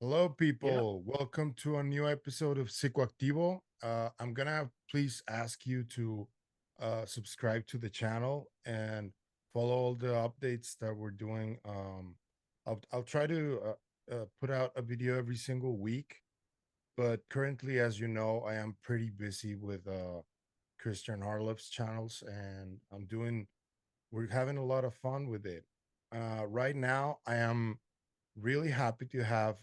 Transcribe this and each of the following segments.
Hello, Yeah, people. Welcome to a new episode of Psicoactivo. I'm gonna please ask you to subscribe to the channel and follow all the updates that we're doing. I'll try to put out a video every single week, but currently, as you know, I am pretty busy with Christian Harloff's channels, and we're having a lot of fun with it. Right now, I am really happy to have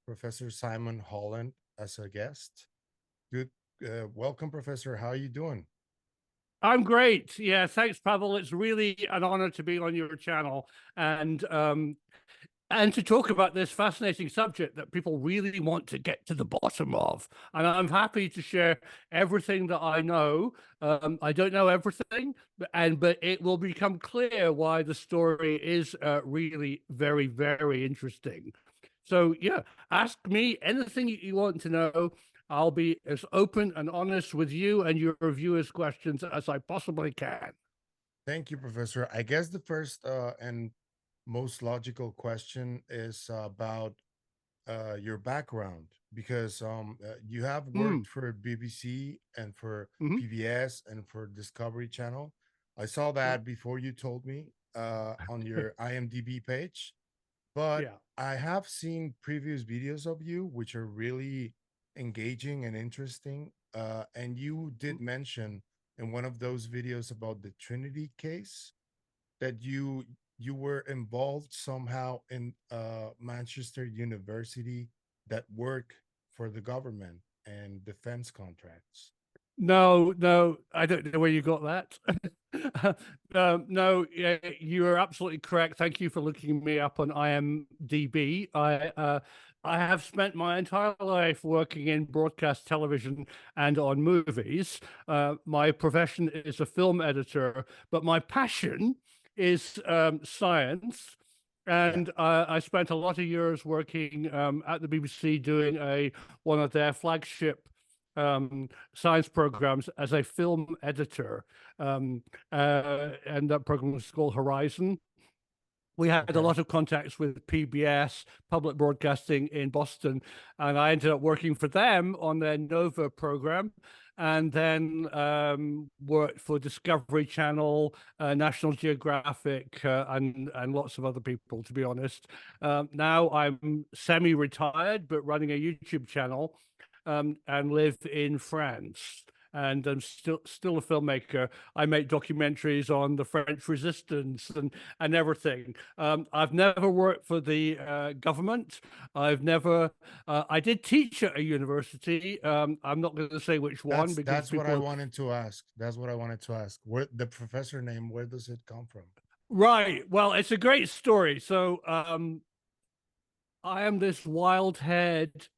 Professor Simon Holland as a guest. Good, welcome, Professor. How are you doing? I'm great. Yeah, thanks, Pavel. It's really an honor to be on your channel and to talk about this fascinating subject that people really want to get to the bottom of. And I'm happy to share everything that I know. I don't know everything, but it will become clear why the story is really very, very interesting. So yeah, ask me anything you want to know. I'll be as open and honest with you and your viewers' questions as I possibly can. Thank you, Professor. I guess the first and most logical question is about your background because you have Mm, worked for BBC and for hmm. PBS and for Discovery Channel. I saw that before you told me on your IMDb page. But Yeah. I have seen previous videos of you, which are really engaging and interesting. And you did mention in one of those videos about the Trinity case that you were involved somehow in Manchester University that work for the government and defense contracts. No, no, I don't know where you got that. No, yeah, you are absolutely correct. Thank you for looking me up on IMDb. I have spent my entire life working in broadcast television and on movies. My profession is a film editor, but my passion is science. Yeah. And I spent a lot of years working at the BBC doing a one of their flagship science programs as a film editor. And that program was called Horizon. We had a Okay. lot of contacts with PBS, public broadcasting in Boston, and I ended up working for them on their Nova program. And then worked for Discovery Channel, National Geographic, and lots of other people. To be honest, now I'm semi-retired, but running a YouTube channel and live in France. And I'm still a filmmaker. I make documentaries on the French Resistance and everything. I've never worked for the government. I've never. I did teach at a university. I'm not going to say which one because That's what I people. wanted to ask. That's what I wanted to ask. Where the professor name, where does it come from? Right. Well, it's a great story. So I am this wild-haired,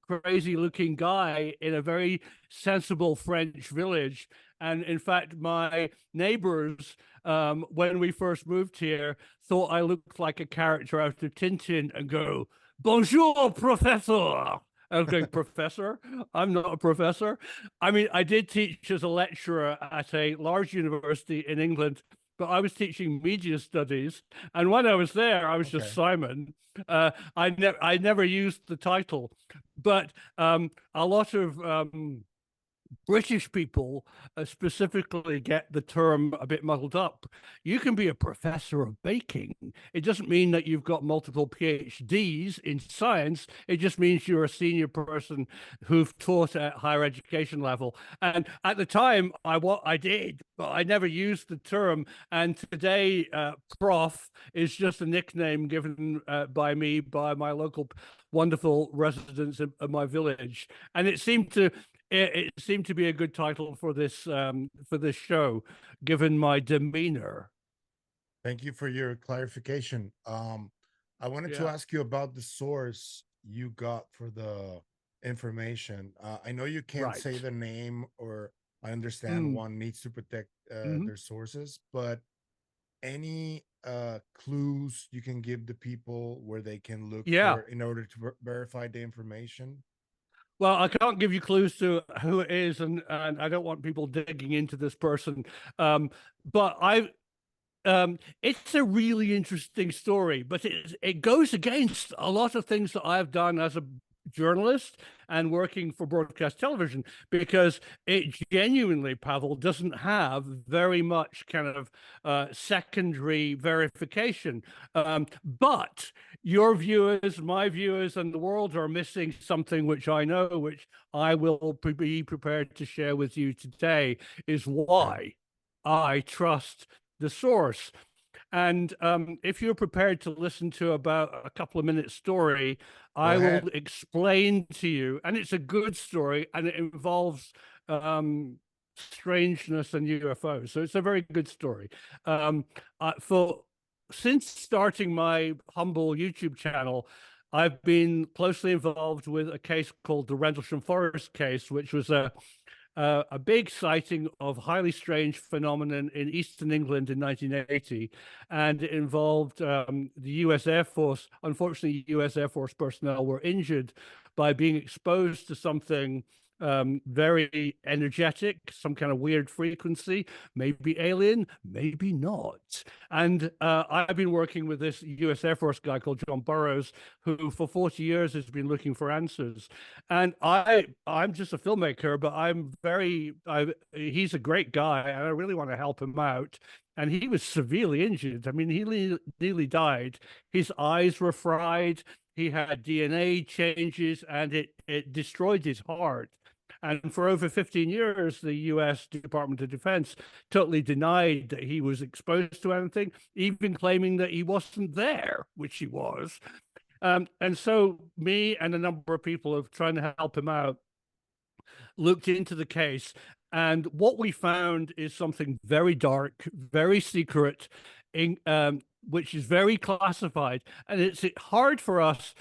crazy-looking guy in a very sensible French village. And in fact, my neighbors, when we first moved here, thought I looked like a character out of Tintin and go, "Bonjour, professor." I was going, "Professor? I'm not a professor." I mean, I did teach as a lecturer at a large university in England, but I was teaching media studies. And when I was there, I was just Okay. Simon. I never used the title, but a lot of British people specifically get the term a bit muddled up. You can be a professor of baking. It doesn't mean that you've got multiple PhDs in science. It just means you're a senior person who've taught at higher education level. And at the time, I did, but I never used the term. And today, Prof is just a nickname given by me by my local wonderful residents of my village. And it seemed to be a good title for this show, given my demeanor. Thank you for your clarification. I wanted to Yeah, ask you about the source you got for the information. I know you can't say right. the name, or I understand Mm. one needs to protect Hmm. their sources, but any clues you can give the people where they can look Yeah. for in order to verify the information? Well, I can't give you clues to who it is, and I don't want people digging into this person. But It's a really interesting story, but it goes against a lot of things that I've done as a journalist and working for broadcast television, because it genuinely, Pavel, doesn't have very much kind of secondary verification. But your viewers, my viewers, and the world are missing something which I know, which I will be prepared to share with you today, is why I trust the source. And if you're prepared to listen to about a couple of minutes story, Go I will ahead. explain to you. And it's a good story, and it involves strangeness and UFOs. So it's a very good story. For since starting my humble YouTube channel, I've been closely involved with a case called the Rendlesham Forest case, which was a big sighting of highly strange phenomenon in eastern England in 1980, and it involved the U.S. Air Force. Unfortunately, U.S. Air Force personnel were injured by being exposed to something very energetic, some kind of weird frequency, maybe alien, maybe not. And I've been working with this US Air Force guy called John Burroughs, who for 40 years has been looking for answers. And I'm just a filmmaker, but he's a great guy, and I really want to help him out. And he was severely injured. I mean, he nearly died. His eyes were fried. He had DNA changes, and it destroyed his heart. And for over 15 years, the US Department of Defense totally denied that he was exposed to anything, even claiming that he wasn't there, which he was. And so me and a number of people have trying to help him out looked into the case. And what we found is something very dark, very secret, which is very classified. And it's hard for us.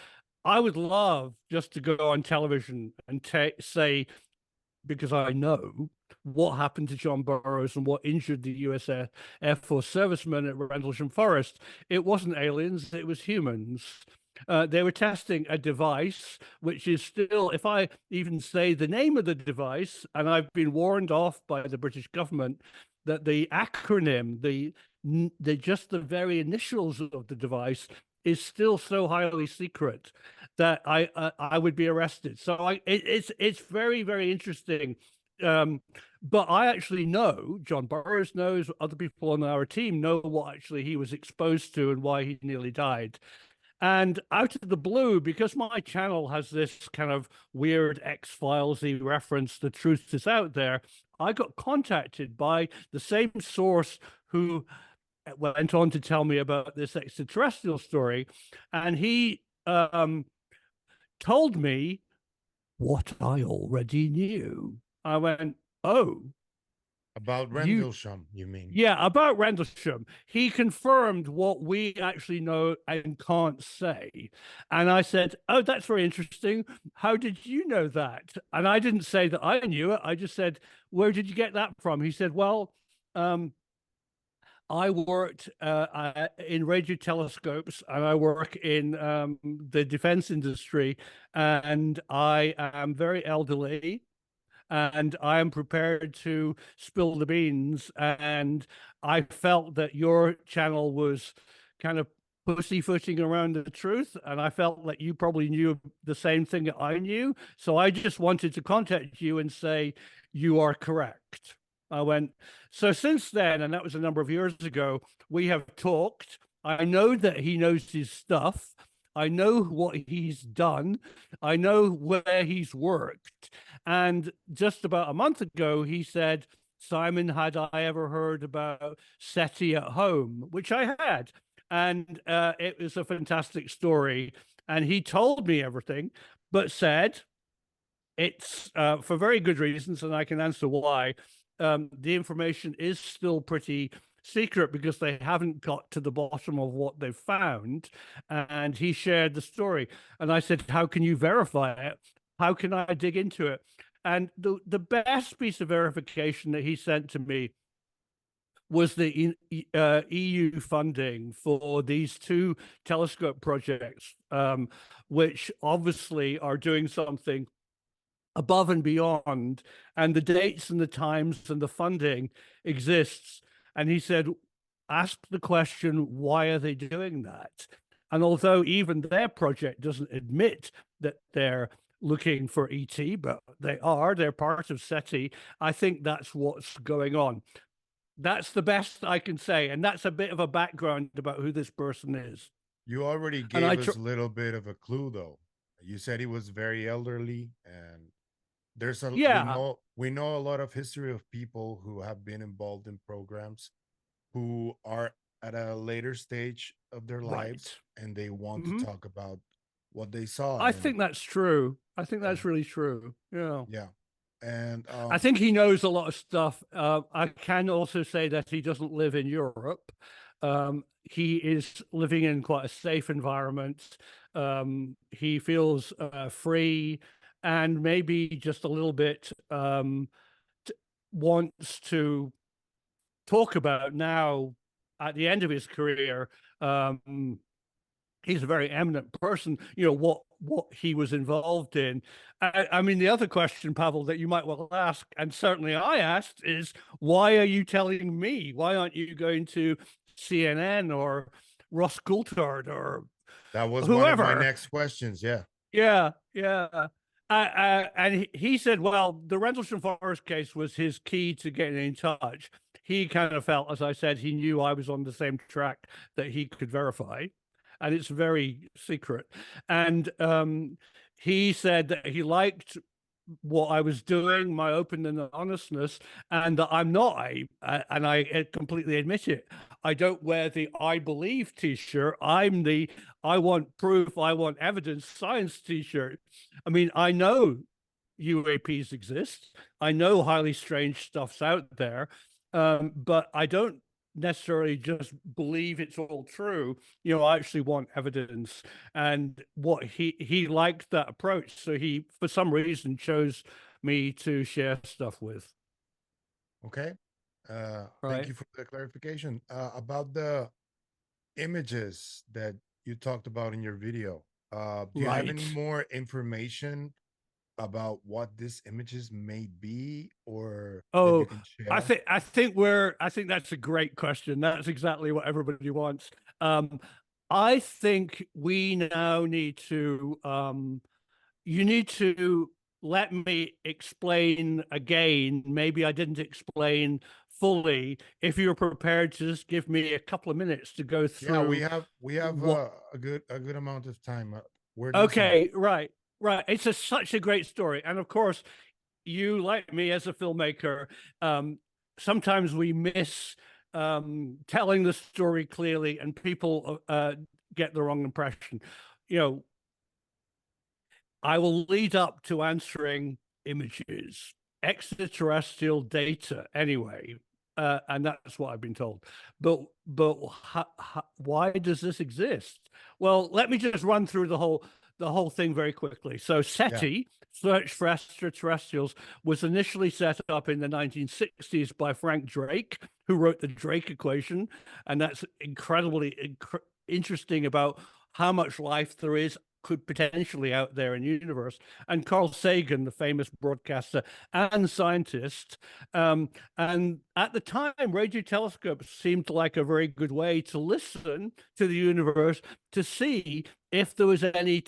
I would love just to go on television and say, because I know what happened to John Burroughs and what injured the US Air Force servicemen at Rendlesham Forest. It wasn't aliens, it was humans. They were testing a device, which is still, if I even say the name of the device, and I've been warned off by the British government that the acronym, just the very initials of the device is still so highly secret that I would be arrested. So it's very, very interesting. But I actually know, John Burroughs knows, other people on our team know what actually he was exposed to and why he nearly died. And out of the blue, because my channel has this kind of weird X-Files-y reference, the truth is out there, I got contacted by the same source who went on to tell me about this extraterrestrial story. And he told me what I already knew. I went, oh. About Rendlesham, you mean? Yeah, about Rendlesham. He confirmed what we actually know and can't say. And I said, oh, that's very interesting. How did you know that? And I didn't say that I knew it. I just said, where did you get that from? He said, well, I worked in radio telescopes, and I work in the defense industry, and I am very elderly, and I am prepared to spill the beans. And I felt that your channel was kind of pussyfooting around the truth, and I felt that you probably knew the same thing that I knew. So I just wanted to contact you and say, you are correct. I went, so since then, and that was a number of years ago, we have talked. I know that he knows his stuff. I know what he's done. I know where he's worked. And just about a month ago, he said, Simon, had I ever heard about SETI at home? Which I had. And it was a fantastic story. And he told me everything, but said it's for very good reasons, and I can answer why. The information is still pretty secret because they haven't got to the bottom of what they've found. And he shared the story. And I said, how can you verify it? How can I dig into it? And the best piece of verification that he sent to me was the EU funding for these two telescope projects, which obviously are doing something above and beyond, and the dates and the times and the funding exists. And he said, ask the question, why are they doing that? And although even their project doesn't admit that they're looking for ET, but they're part of SETI, I think that's what's going on. That's the best I can say. And that's a bit of a background about who this person is. You already And gave us a little bit of a clue, though. You said he was very elderly, and there's a yeah, we know a lot of history of people who have been involved in programs who are at a later stage of their lives, right. and they want to Mhm. talk about what they saw. I think that's true. I think And that's really true. Yeah. yeah, and I think he knows a lot of stuff. I can also say that he doesn't live in Europe. He is living in quite a safe environment. He feels free and maybe just a little bit wants to talk about now at the end of his career. He's a very eminent person, what he was involved in. I mean, the other question, Pavel, that you might well ask, and certainly I asked, is why are you telling me? Why aren't you going to CNN or Ross Coulthard or that was one of my whoever? next questions. Yeah. Yeah, yeah. And he said, well, the Rendlesham Forest case was his key to getting in touch. He kind of felt, as I said, he knew I was on the same track that he could verify, and it's very secret. And he said that he liked what I was doing, my open and honestness, and that I'm not and I completely admit it. I don't wear the I believe t-shirt. I'm the I want proof, I want evidence science t-shirt. I mean, I know UAPs exist. I know highly strange stuff's out there, but I don't necessarily just believe it's all true. I actually want evidence. And what he liked that approach, so he for some reason chose me to share stuff with. Okay. Thank Right. you for the clarification about the images that you talked about in your video. Do you have any Right. more information about what these images may be, or that you Oh, can I share? think I think we're I think that's a great question. That's exactly what everybody wants. Um, I think we now need to you need to let me explain again. Maybe I didn't explain fully. If you're prepared to just give me a couple of minutes to go Yeah, through we have what. a good amount of time. We're listening. Okay, right, right. It's such a great story, and of course, you like me as a filmmaker. Um, Sometimes we miss telling the story clearly, and people get the wrong impression. You know, I will lead up to answering images, extraterrestrial data, anyway, and that's what I've been told. But why does this exist? Well, let me just run through the whole thing very quickly. So Yeah. SETI, Search for Extraterrestrials, was initially set up in the 1960s by Frank Drake, who wrote the Drake equation, and that's incredibly interesting about how much life there is could potentially out there in the universe. And Carl Sagan, the famous broadcaster and scientist. And at the time, radio telescopes seemed like a very good way to listen to the universe to see if there was any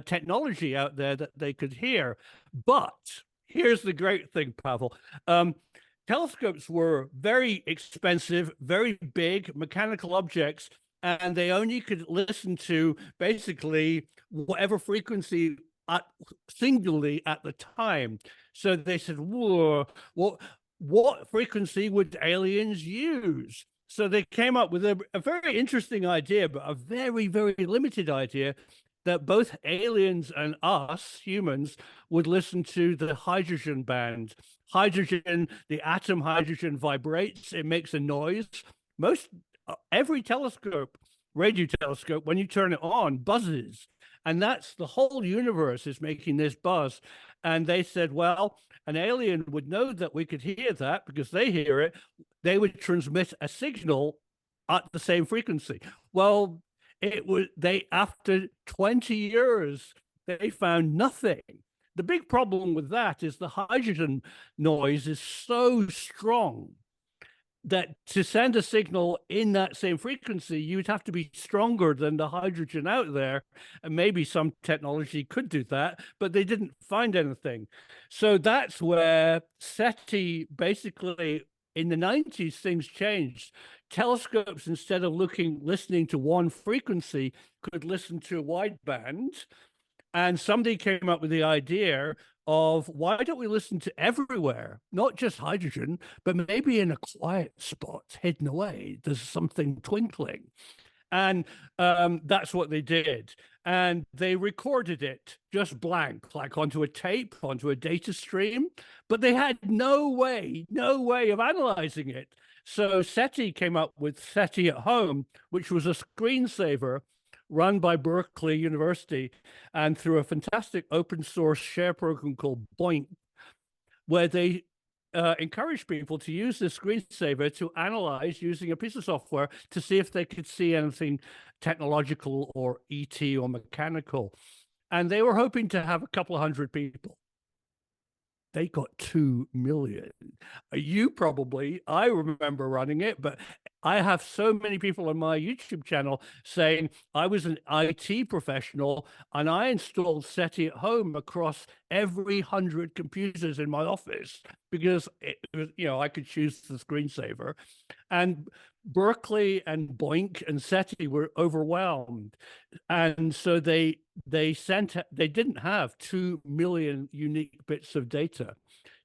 technology out there that they could hear. But here's the great thing, Pavel. Telescopes were very expensive, very big mechanical objects, and they only could listen to basically whatever frequency singularly at the time. So they said, whoa, what frequency would aliens use? So they came up with a very interesting idea, but a very, very limited idea, that both aliens and us, humans, would listen to the hydrogen band. Hydrogen, the atom hydrogen vibrates, it makes a noise. Every telescope, radio telescope, when you turn it on, buzzes. And that's the whole universe is making this buzz. And they said, well, an alien would know that we could hear that because they hear it. They would transmit a signal at the same frequency. Well, after 20 years, they found nothing. The big problem with that is the hydrogen noise is so strong that to send a signal in that same frequency, you'd have to be stronger than the hydrogen out there. And maybe some technology could do that, but they didn't find anything. So that's where SETI basically in the 90s, things changed. Telescopes, instead of listening to one frequency, could listen to a wideband. And somebody came up with the idea of why don't we listen to everywhere, not just hydrogen, but maybe in a quiet spot hidden away, there's something twinkling. And that's what they did. And they recorded it just blank, like onto a tape, onto a data stream, but they had no way of analyzing it. So SETI came up with SETI at Home, which was a screensaver run by Berkeley University and through a fantastic open source share program called BOINC, where they encourage people to use this screensaver to analyze using a piece of software to see if they could see anything technological or ET or mechanical. And they were hoping to have a couple of hundred people. They got 2 million. You probably, I remember running it, but I have so many people on my YouTube channel saying I was an IT professional and I installed SETI at home across every 100 computers in my office because it was, I could choose the screensaver. And Berkeley and BOINC and SETI were overwhelmed. And so they didn't have 2 million unique bits of data.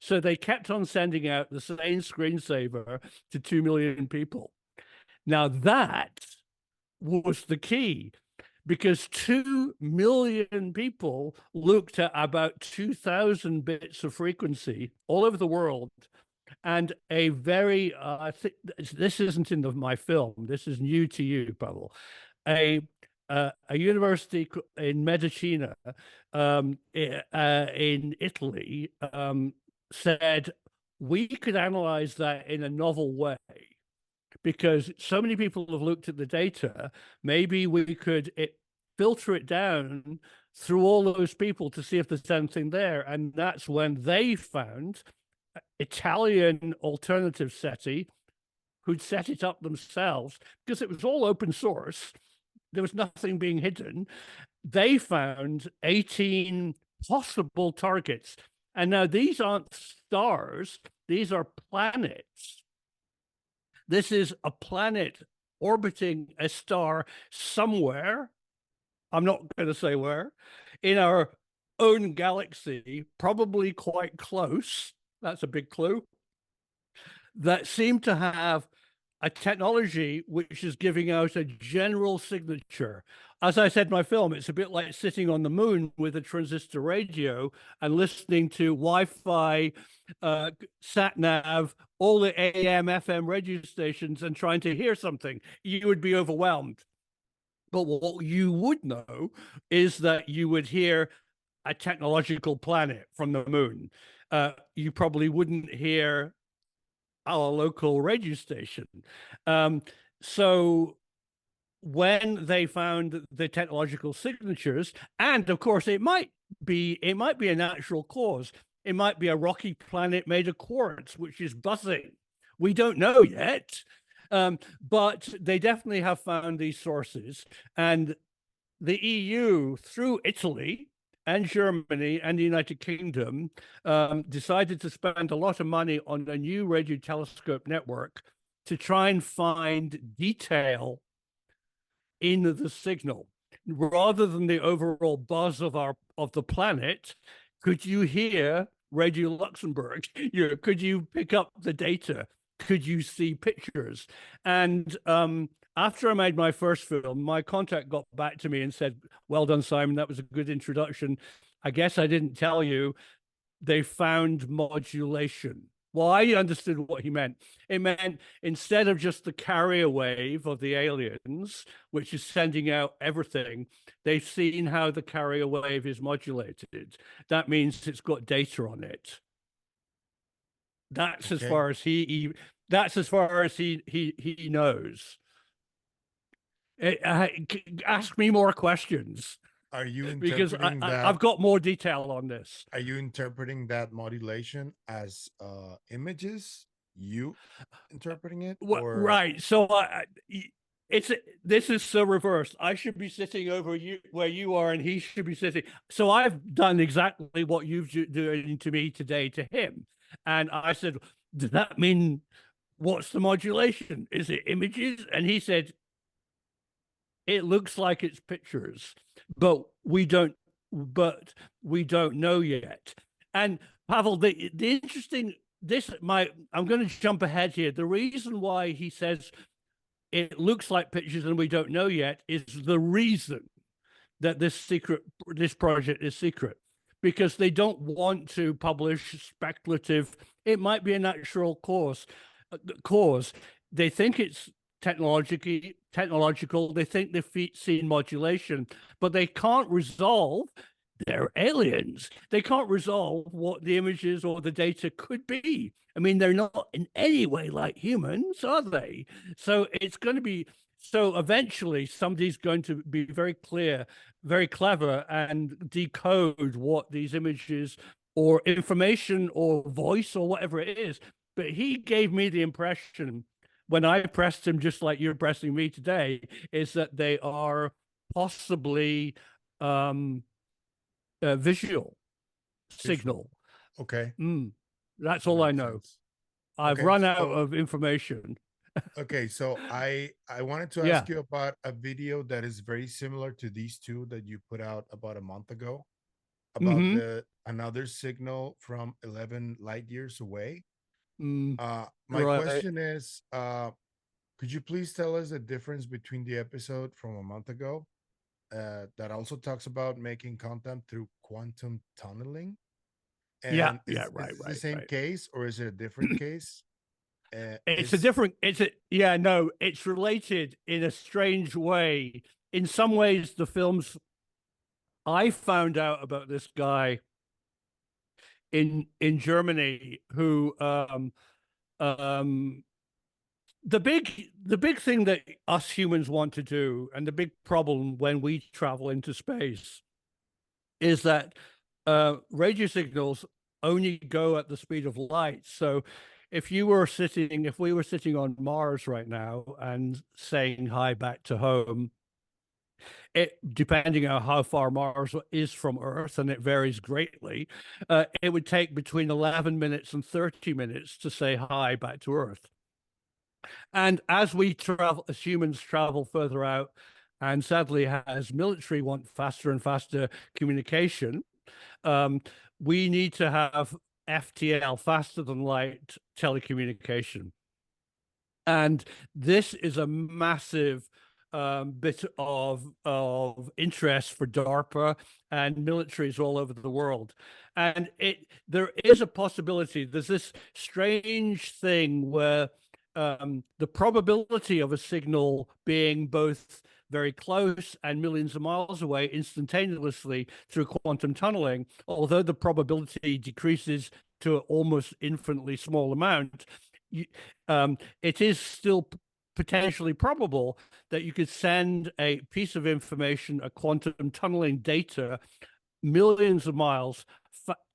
So they kept on sending out the same screensaver to 2 million people. Now that was the key, because 2 million people looked at about 2,000 bits of frequency all over the world. And a very, I think this isn't in my film, this is new to you, Pavel. A university in Medicina in Italy said we could analyze that in a novel way because so many people have looked at the data. Maybe we could filter it down through all those people to see if there's anything there. And that's when they found Italian alternative SETI who'd set it up themselves because it was all open source. There was nothing being hidden. They found 18 possible targets. And now these aren't stars, these are planets. This is a planet orbiting a star somewhere. I'm not going to say where, in our own galaxy, probably quite close. That's a big clue. That seem to have a technology which is giving out a general signature. As I said in my film, it's a bit like sitting on the moon with a transistor radio and listening to Wi-Fi, sat-nav, all the AM, FM radio stations and trying to hear something. You would be overwhelmed. But what you would know is that you would hear a technological planet from the moon. You probably wouldn't hear our local radio station. So when they found the technological signatures, and of course it might be a natural cause. It might be a rocky planet made of quartz, which is buzzing. We don't know yet. But they definitely have found these sources. And the EU, through Italy and Germany and the United Kingdom, decided to spend a lot of money on a new radio telescope network to try and find detail in the signal. Rather than the overall buzz of the planet, could you hear Radio Luxembourg? Could you pick up the data? Could you see pictures? And after I made my first film, my contact got back to me and said, well done, Simon, that was a good introduction. I guess I didn't tell you, they found modulation. Well, I understood what he meant. It meant instead of just the carrier wave of the aliens, which is sending out everything, they've seen how the carrier wave is modulated. That means it's got data on it. That's okay. That's as far as he knows. Ask me more questions. Are you because I've got more detail on this. Are you interpreting that modulation as images you interpreting it, or Right. So this is so reversed. I should be sitting over you where you are, and he should be sitting. So I've done exactly what you've doing to me today to him, and I said, "Does that mean what's the modulation? Is it images?" And he said, "It looks like it's pictures, but we don't know yet." And Pavel, the interesting I'm going to jump ahead here. The reason why he says it looks like pictures and we don't know yet is the reason that this project is secret, because they don't want to publish speculative. It might be a natural cause. They think it's technological. They think they've seen modulation, but they can't resolve. They're aliens. They can't resolve what the images or the data could be. I mean, they're not in any way like humans, are they? So it's going to be, so eventually somebody's going to be very clever and decode what these images or information or voice or whatever it is. But he gave me the impression when I pressed him, just like you're pressing me today, is that they are possibly visual signal. Okay. That's all I know. Sense. I've run out of information. Okay, so I wanted to ask you about a video that is very similar to these two that you put out about a month ago about another signal from 11 light years away. My question is, could you please tell us the difference between the episode from a month ago that also talks about making content through quantum tunneling? And is it the same case, or is it a different case? It's related in a strange way. In some ways, the films, I found out about this guy in Germany who the big thing that us humans want to do, and the big problem when we travel into space, is that radio signals only go at the speed of light. So if we were sitting on Mars right now and saying hi back to home, depending on how far Mars is from Earth, and it varies greatly, it would take between 11 minutes and 30 minutes to say hi back to Earth. And as humans travel further out, and sadly, as military want faster and faster communication, we need to have FTL, faster than light telecommunication. And this is a massive bit of interest for DARPA and militaries all over the world. And there is a possibility, there's this strange thing where the probability of a signal being both very close and millions of miles away instantaneously through quantum tunneling, although the probability decreases to an almost infinitely small amount, it is still potentially probable that you could send a piece of information, a quantum tunneling data, millions of miles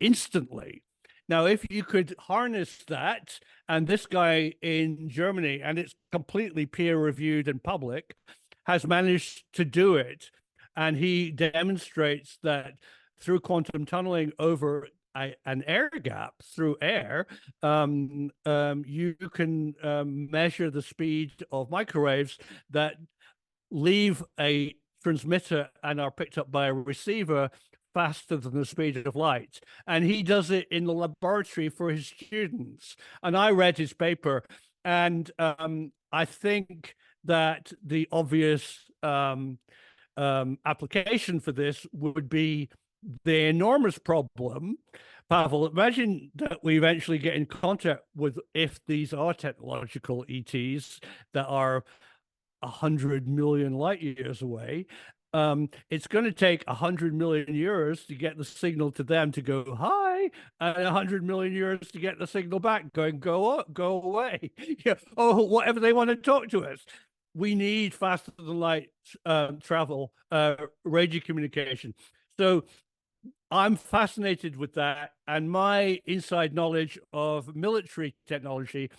instantly. Now, if you could harness that, and this guy in Germany, and it's completely peer-reviewed and public, has managed to do it, and he demonstrates that through quantum tunneling over an air gap through air, you can measure the speed of microwaves that leave a transmitter and are picked up by a receiver faster than the speed of light. And he does it in the laboratory for his students. And I read his paper, and I think that the obvious application for this would be the enormous problem. Pavel, imagine that we eventually get in contact with, if these are technological ETs that are 100 million light years away, it's going to take 100 million years to get the signal to them to go hi, and 100 million years to get the signal back going go away, or whatever they want to talk to us. We need faster than light travel, radio communication. So I'm fascinated with that, and my inside knowledge of military technology.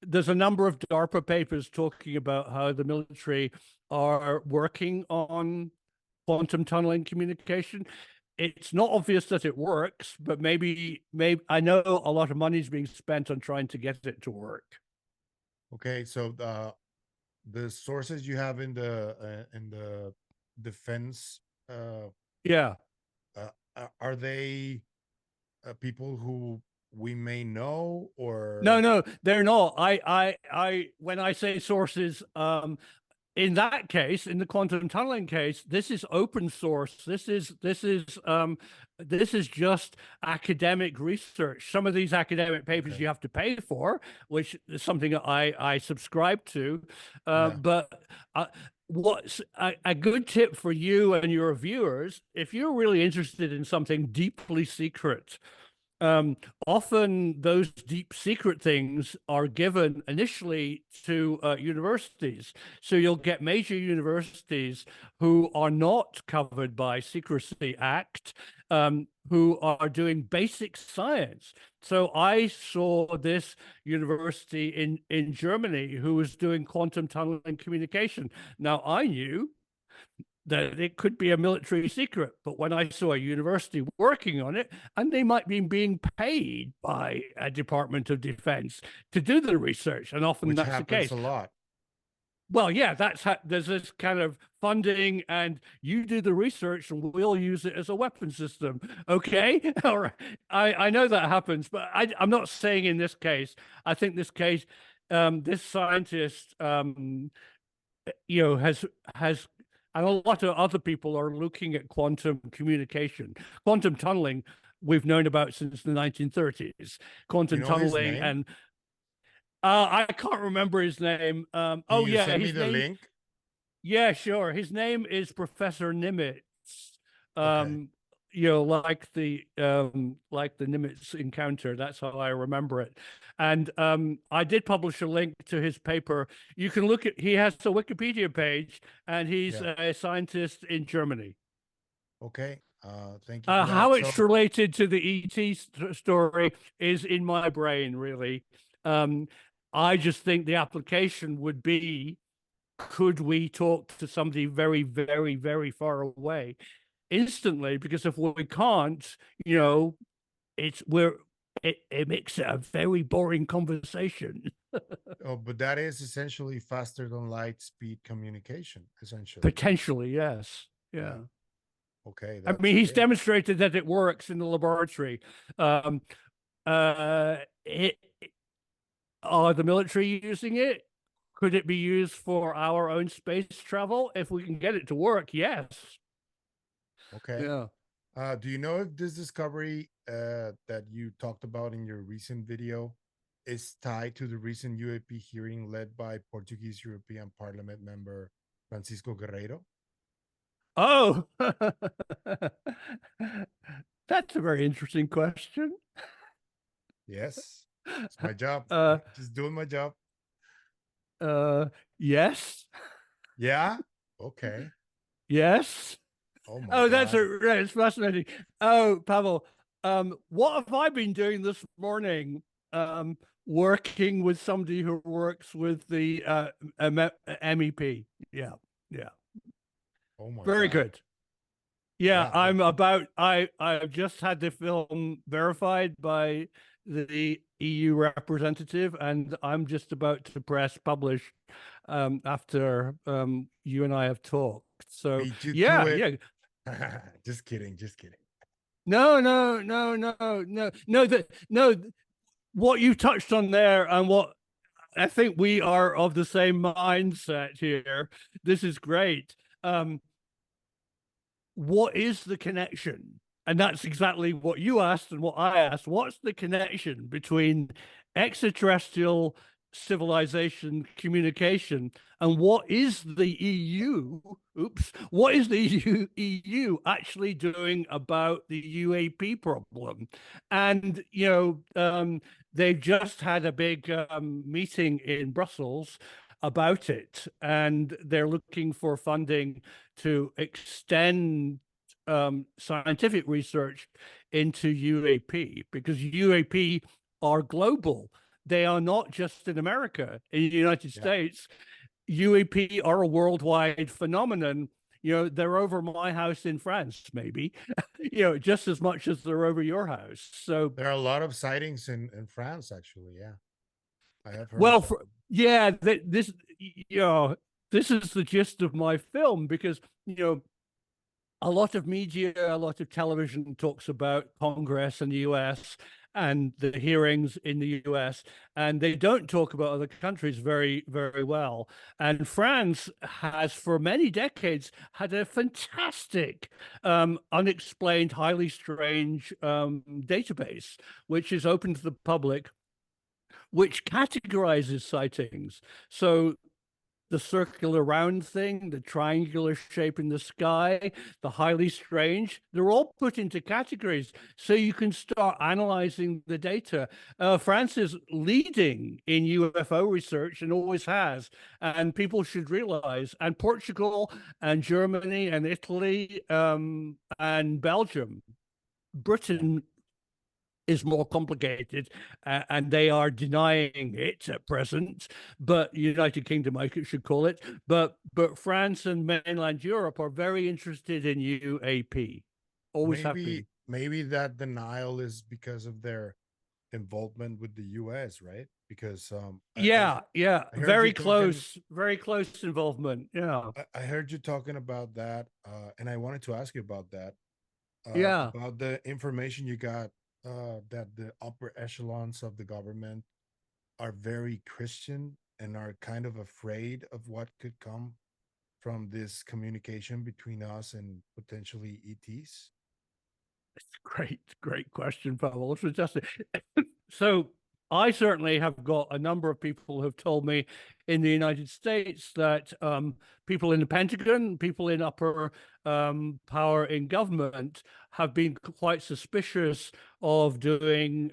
There's a number of DARPA papers talking about how the military are working on quantum tunneling communication. It's not obvious that it works, but maybe I know a lot of money is being spent on trying to get it to work. Okay, so the sources you have in the defense, Yeah. are they people who we may know, No, or no, they're not. When I say sources, in that case, in the quantum tunneling case, this is open source. This is just academic research. Some of these academic papers you have to pay for, which is something that I subscribe to. But what's a good tip for you and your viewers, if you're really interested in something deeply secret, often those deep secret things are given initially to universities. So you'll get major universities who are not covered by Secrecy Act, who are doing basic science. So I saw this university in Germany who was doing quantum tunneling communication. Now, I knew that it could be a military secret, but when I saw a university working on it, and they might be being paid by a Department of Defense to do the research, and often which that's the happens case. a lot. Well, yeah, there's this kind of funding, and you do the research, and we'll use it as a weapon system. Okay, all right. I know that happens, but I'm not saying in this case. I think this case, this scientist, has and a lot of other people are looking at quantum communication. Quantum tunneling, we've known about since the 1930s. Quantum tunneling, and I can't remember his name. Can you send me the link? Yeah, sure. His name is Professor Nimitz. Okay. Like the Nimitz encounter. That's how I remember it. And I did publish a link to his paper. You can look at. He has a Wikipedia page, and he's a scientist in Germany. Okay. Thank you for that. How it's related to the ET story is in my brain, really. I just think the application would be: could we talk to somebody very, very, very far away instantly? Because if we can't, it makes it a very boring conversation. Oh, but that is essentially faster than light speed communication, essentially. Potentially, yes. Yeah. Okay. I mean, he's demonstrated that it works in the laboratory. Are the military using it? Could it be used for our own space travel? If we can get it to work, yes. Okay. Yeah. Do you know if this discovery that you talked about in your recent video is tied to the recent UAP hearing led by Portuguese European Parliament member Francisco Guerreiro? Oh, that's a very interesting question. Yes, it's my job. Just doing my job. Yes. Yeah. Okay. Yes. Oh my God. That's fascinating. Oh, Pavel, what have I been doing this morning? Working with somebody who works with the MEP. Yeah. Oh my Very God. Good. Yeah, I've just had the film verified by the EU representative, and I'm just about to press publish after you and I have talked. So yeah. Just kidding. No. What you touched on there, and what I think we are of the same mindset here. This is great. What is the connection? And that's exactly what you asked and what I asked. What's the connection between extraterrestrial civilization communication and what is the EU? What is the EU actually doing about the UAP problem? And they've just had a big meeting in Brussels about it, and they're looking for funding to extend scientific research into UAP, because UAP are global. They are not just in America. In the United States, UAP are a worldwide phenomenon. They're over my house in France, maybe, just as much as they're over your house. So there are a lot of sightings in France, actually. Yeah, I have heard. well, this, this is the gist of my film, because, a lot of media, a lot of television talks about Congress and the US and the hearings in the US, and they don't talk about other countries very, very well. And France has, for many decades, had a fantastic, unexplained, highly strange database, which is open to the public, which categorizes sightings. So the circular round thing, the triangular shape in the sky, the highly strange, they're all put into categories so you can start analyzing the data. France is leading in UFO research and always has, and people should realize, and Portugal and Germany and Italy and Belgium. Britain is more complicated, and they are denying it at present. But United Kingdom, I should call it. But France and mainland Europe are very interested in UAP. Always have been. Maybe that denial is because of their involvement with the US, right? Because yeah, very close involvement. Yeah, I heard you talking about that, and I wanted to ask you about that. Yeah. About the information you got, that the upper echelons of the government are very Christian and are kind of afraid of what could come from this communication between us and potentially ETs? Great question, Pavel. So I certainly have got a number of people who have told me in the United States that people in the Pentagon, people in upper power in government have been quite suspicious of doing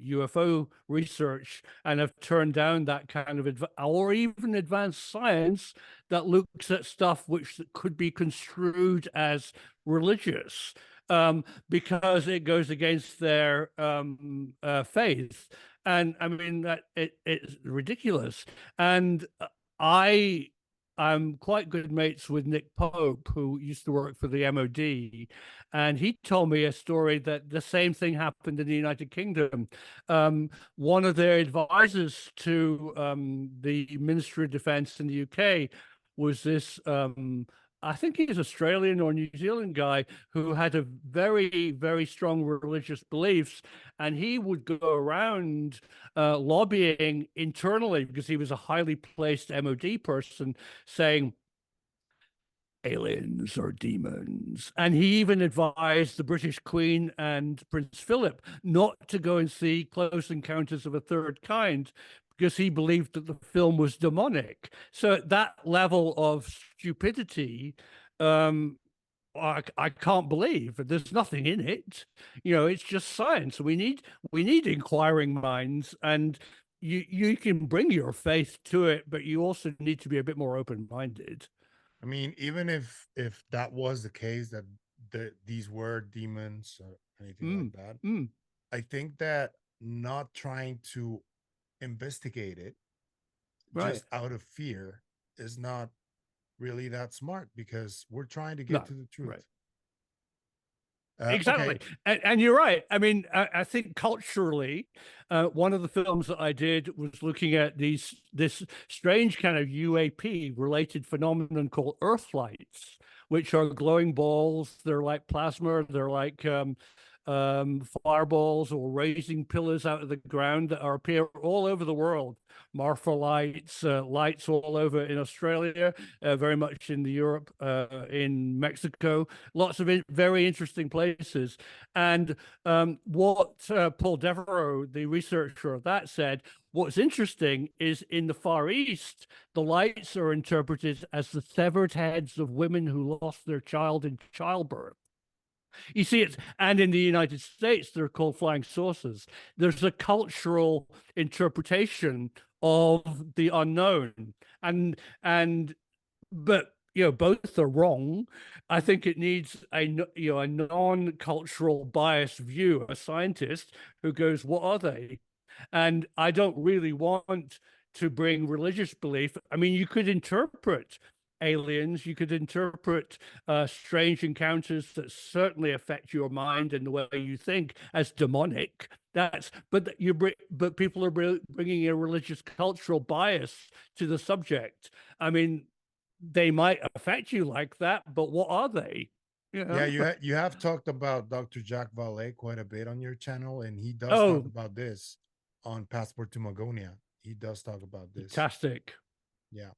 UFO research and have turned down that kind of or even advanced science that looks at stuff which could be construed as religious. Because it goes against their faith. And I mean, that it's ridiculous. And I'm quite good mates with Nick Pope, who used to work for the MOD, and he told me a story that the same thing happened in the United Kingdom. One of their advisors to the Ministry of Defence in the UK was this I think he's Australian or New Zealand guy who had a very, very strong religious beliefs, and he would go around lobbying internally, because he was a highly placed MOD person, saying aliens or demons. And he even advised the British Queen and Prince Philip not to go and see Close Encounters of a Third Kind, because he believed that the film was demonic. So at that level of stupidity, I can't believe that there's nothing in it. It's just science. We need inquiring minds, and you can bring your faith to it, but you also need to be a bit more open-minded. I mean, even if that was the case, that these were demons or anything like that, I think that not trying to investigate it just out of fear is not really that smart, because we're trying to get to the truth. Exactly. Okay. And you're right. I mean, I think culturally, one of the films that I did was looking at this strange kind of UAP related phenomenon called Earth lights, which are glowing balls. They're like plasma. They're like fireballs or raising pillars out of the ground that appear all over the world. Marfa lights, lights all over in Australia, very much in Europe, in Mexico, lots of very interesting places. And what Paul Devereaux, the researcher of that, said, what's interesting is in the Far East, the lights are interpreted as the severed heads of women who lost their child in childbirth. You see it, and in the United States, they're called flying saucers. There's a cultural interpretation of the unknown, but both are wrong. I think it needs a non-cultural biased view, a scientist who goes, what are they? And I don't really want to bring religious belief. I mean, you could interpret aliens, you could interpret strange encounters that certainly affect your mind and the way you think as demonic. But people are bringing a religious cultural bias to the subject. I mean, they might affect you like that, but what are they? Yeah, you have talked about Dr. Jacques Vallée quite a bit on your channel, and he does talk Oh, about this on Passport to Magonia. He does talk about this. fantastic. Yeah.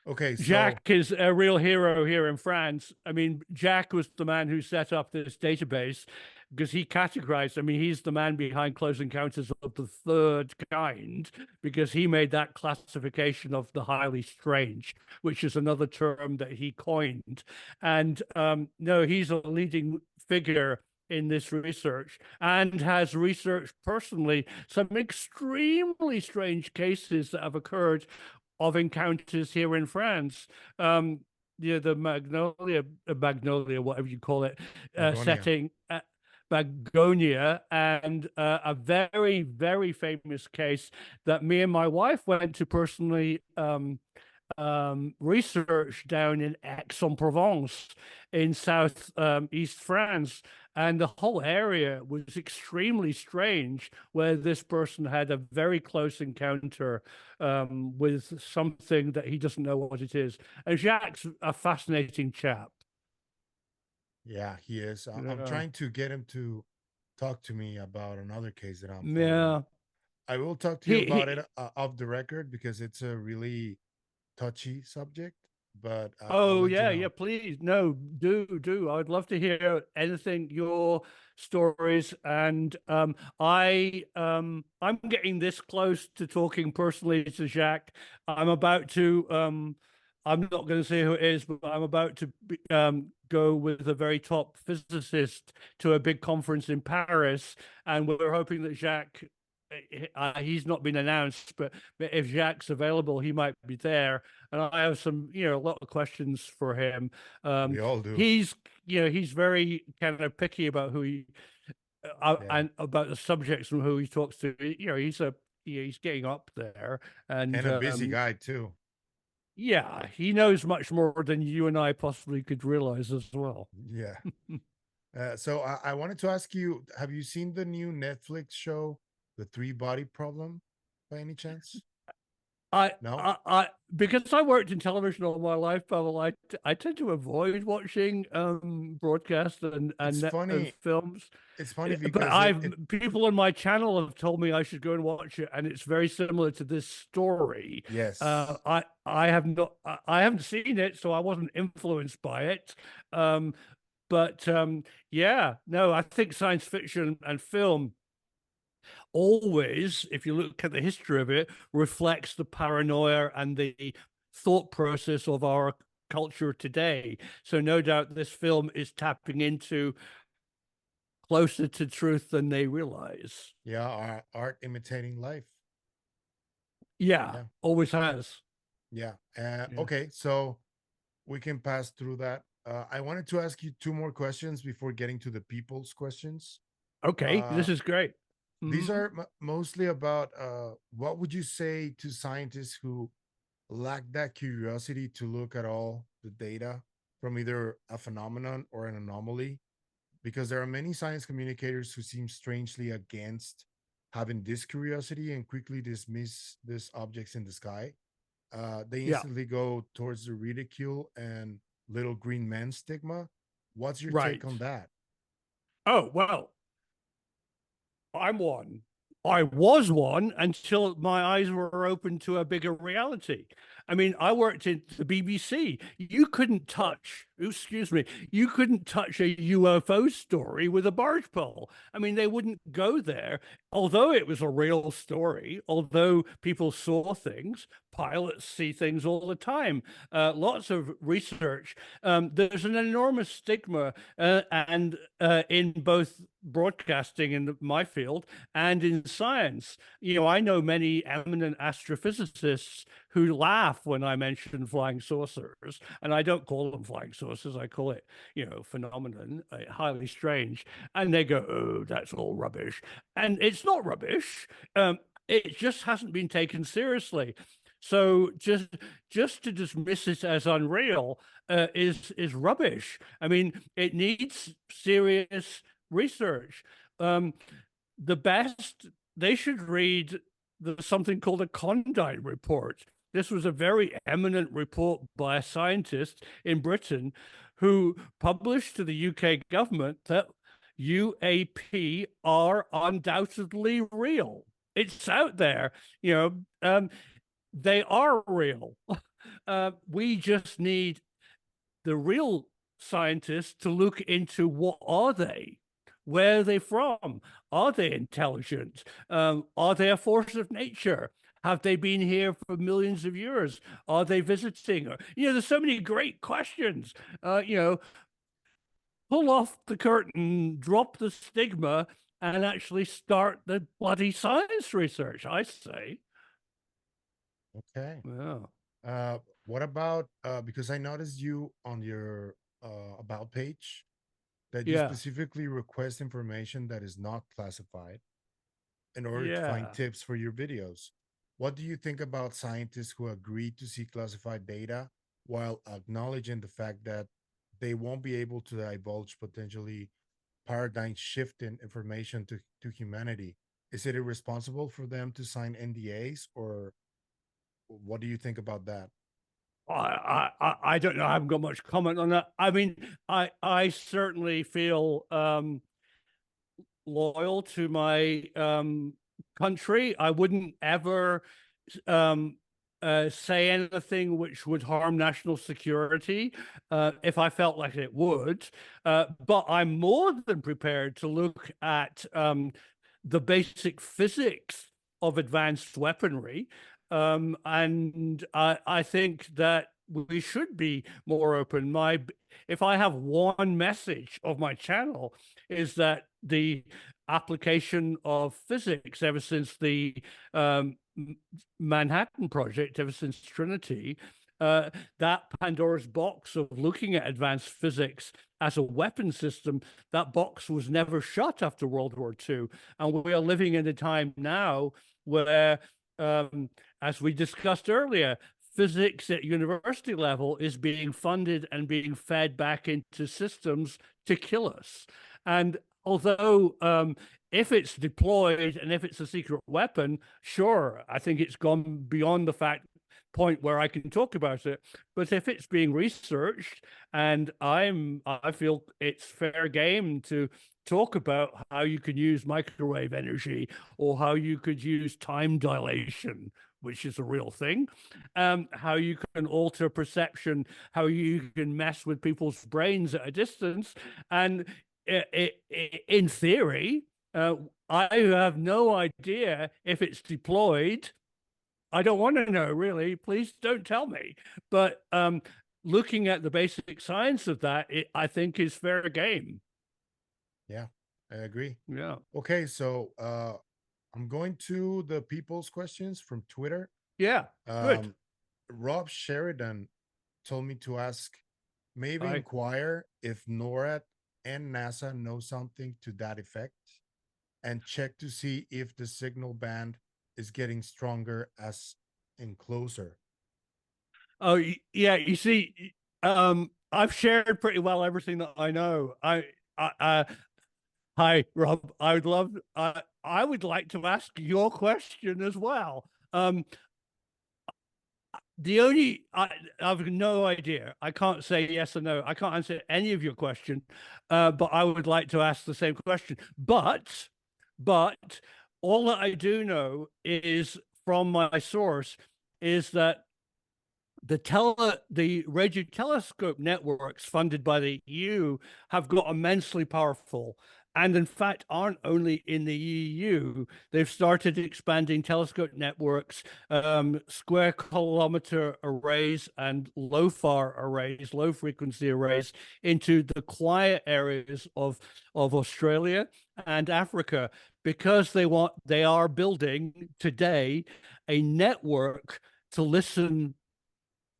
Okay, so Jacques is a real hero here in France. I mean, Jacques was the man who set up this database because he categorized. I mean, he's the man behind Close Encounters of the Third Kind because he made that classification of the highly strange, which is another term that he coined. And no, he's a leading figure in this research and has researched personally some extremely strange cases that have occurred of encounters here in France. The Magnolia, whatever you call it, Magonia. setting Magonia, and a very, very famous case that me and my wife went to personally research down in Aix-en-Provence in south east France. And the whole area was extremely strange, where this person had a very close encounter with something that he doesn't know what it is. And Jacques, a fascinating chap. Yeah, he is. I'm Yeah. trying to get him to talk to me about another case that I'm following. Yeah. I will talk to you about it off the record because it's a really touchy subject. But Oh let you yeah, know. yeah, please. No, do. I'd love to hear anything, your stories. And I'm getting this close to talking personally to Jacques. I'm about to I'm not going to say who it is, but I'm about to go with a very top physicist to a big conference in Paris, and we're hoping that Jacques, he's not been announced, but if Jacques available, he might be there. And I have some, a lot of questions for him. We all do. He's very kind of picky about who he and about the subjects and who he talks to. He's getting up there, and a busy guy too. Yeah, he knows much more than you and I possibly could realize as well. Yeah. So I wanted to ask you: have you seen the new Netflix show, The Three Body Problem, by any chance? No. Because I worked in television all my life, Pavel, I tend to avoid watching broadcast and films. It's funny but because people on my channel have told me I should go and watch it, and it's very similar to this story. Yes. I haven't seen it, so I wasn't influenced by it. Yeah, no, I think science fiction and film always, if you look at the history of it, reflects the paranoia and the thought process of our culture today. So no doubt this film is tapping into closer to truth than they realize. Yeah, art imitating life. Yeah, always has. Yeah. Okay, so we can pass through that. I wanted to ask you two more questions before getting to the people's questions. Okay, this is great. These are mostly about what would you say to scientists who lack that curiosity to look at all the data from either a phenomenon or an anomaly? Because there are many science communicators who seem strangely against having this curiosity and quickly dismiss these objects in the sky. They instantly go towards the ridicule and little green men stigma. What's your take on that? Oh, well, I'm one. I was one until my eyes were open to a bigger reality. I mean, I worked in the BBC. You couldn't touch a UFO story with a barge pole. I mean, they wouldn't go there. Although it was a real story, although people saw things, pilots see things all the time. Lots of research. There's an enormous stigma and in both broadcasting in my field and in science. I know many eminent astrophysicists who laugh when I mention flying saucers, and I don't call them flying saucers. I call it, phenomenon, highly strange. And they go, "Oh, that's all rubbish," and it's not rubbish. It just hasn't been taken seriously. So just to dismiss it as unreal is rubbish. I mean, it needs serious research. The best they should read something called a Condign report. This was a very eminent report by a scientist in Britain who published to the UK government that UAP are undoubtedly real. It's out there, they are real. We just need the real scientists to look into what are they? Where are they from? Are they intelligent? Are they a force of nature? Have they been here for millions of years? Are they visiting? There's so many great questions. Pull off the curtain, drop the stigma, and actually start the bloody science research, I say. Okay. Yeah. What about because I noticed you on your about page that you specifically request information that is not classified in order to find tips for your videos. What do you think about scientists who agree to see classified data while acknowledging the fact that they won't be able to divulge potentially paradigm shifting information to humanity? Is it irresponsible for them to sign NDAs, or what do you think about that? I don't know. I haven't got much comment on that. I mean, I certainly feel loyal to my country. I wouldn't ever say anything which would harm national security if I felt like it would. But I'm more than prepared to look at the basic physics of advanced weaponry. And I think that we should be more open. If I have one message of my channel, is that the application of physics ever since the Manhattan Project, ever since Trinity, that Pandora's box of looking at advanced physics as a weapon system, that box was never shut after World War II. And we are living in a time now where, as we discussed earlier, physics at university level is being funded and being fed back into systems to kill us. And although if it's deployed and if it's a secret weapon, sure, I think it's gone beyond the point where I can talk about it. But if it's being researched, and I feel it's fair game to talk about how you can use microwave energy or how you could use time dilation, which is a real thing, how you can alter perception, how you can mess with people's brains at a distance. And in theory, I have no idea if it's deployed. I don't want to know, really. Please don't tell me. But looking at the basic science of that, I think is fair game. Yeah, I agree. Yeah. Okay, so I'm going to the people's questions from Twitter. Yeah, good. Rob Sheridan told me to ask, maybe inquire if NORAD and NASA know something to that effect, and check to see if the signal band is getting stronger as in closer. Oh, yeah. You see, I've shared pretty well everything that I know. Hi, Rob. I would like to ask your question as well. I've no idea. I can't say yes or no. I can't answer any of your question, but I would like to ask the same question. But all that I do know is from my source is that the radio telescope networks funded by the EU have got immensely powerful, and in fact aren't only in the EU. They've started expanding telescope networks, square kilometer arrays and LOFAR arrays, low frequency arrays, into the quiet areas of Australia and Africa, because they are building today a network to listen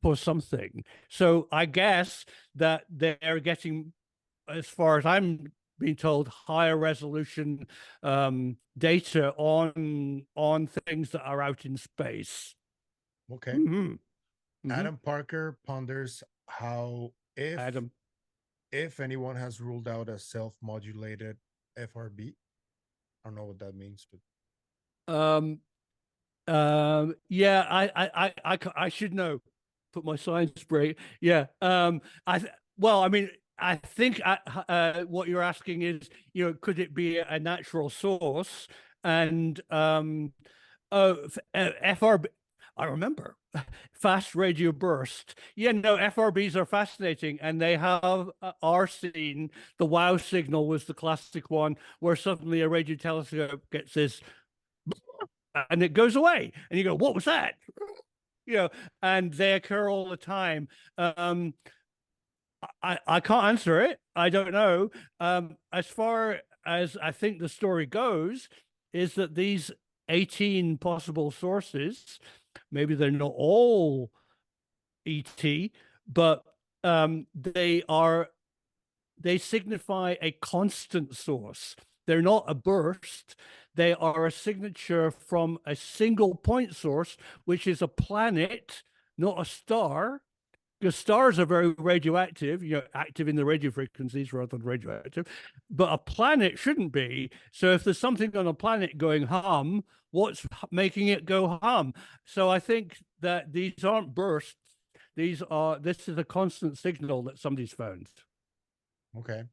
for something. So I guess that they're getting, as far as I'm being told, higher resolution data on things that are out in space. Okay. Mm-hmm. Mm-hmm. Adam Parker ponders how Adam, if anyone has ruled out a self-modulated FRB. I don't know what that means, but yeah, I should know. Put my science break. Yeah. Well, I mean, I think what you're asking is, could it be a natural source? And FRB, I remember fast radio burst. Yeah, no, FRBs are fascinating, and they are seen. The WOW signal was the classic one, where suddenly a radio telescope gets this, and it goes away, and you go, "What was that?" And they occur all the time. I can't answer it. I don't know. As far as I think the story goes, is that these 18 possible sources, maybe they're not all ET, but they signify a constant source. They're not a burst. They are a signature from a single point source, which is a planet, not a star. Because stars are very radioactive, active in the radio frequencies rather than radioactive. But a planet shouldn't be. So if there's something on a planet going hum, what's making it go hum? So I think that these aren't bursts. This is a constant signal that somebody's found. okay.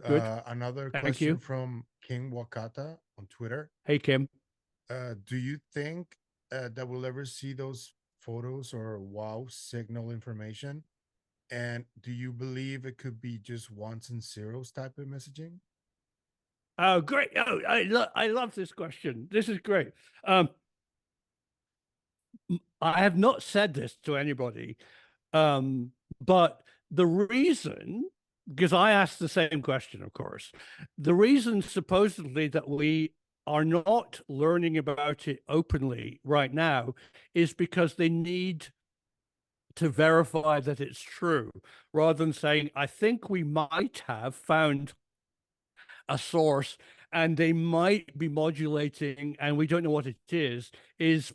Good. Another Thank question you. from King Wakata on Twitter. Hey, Kim. Do you think that we'll ever see those photos or WOW signal information? And do you believe it could be just ones and zeros type of messaging? Oh, great. Oh, I love this question. This is great. I have not said this to anybody, but the reason, because I asked the same question, of course, the reason supposedly that we are not learning about it openly right now is because they need to verify that it's true, rather than saying, I think we might have found a source and they might be modulating and we don't know what it is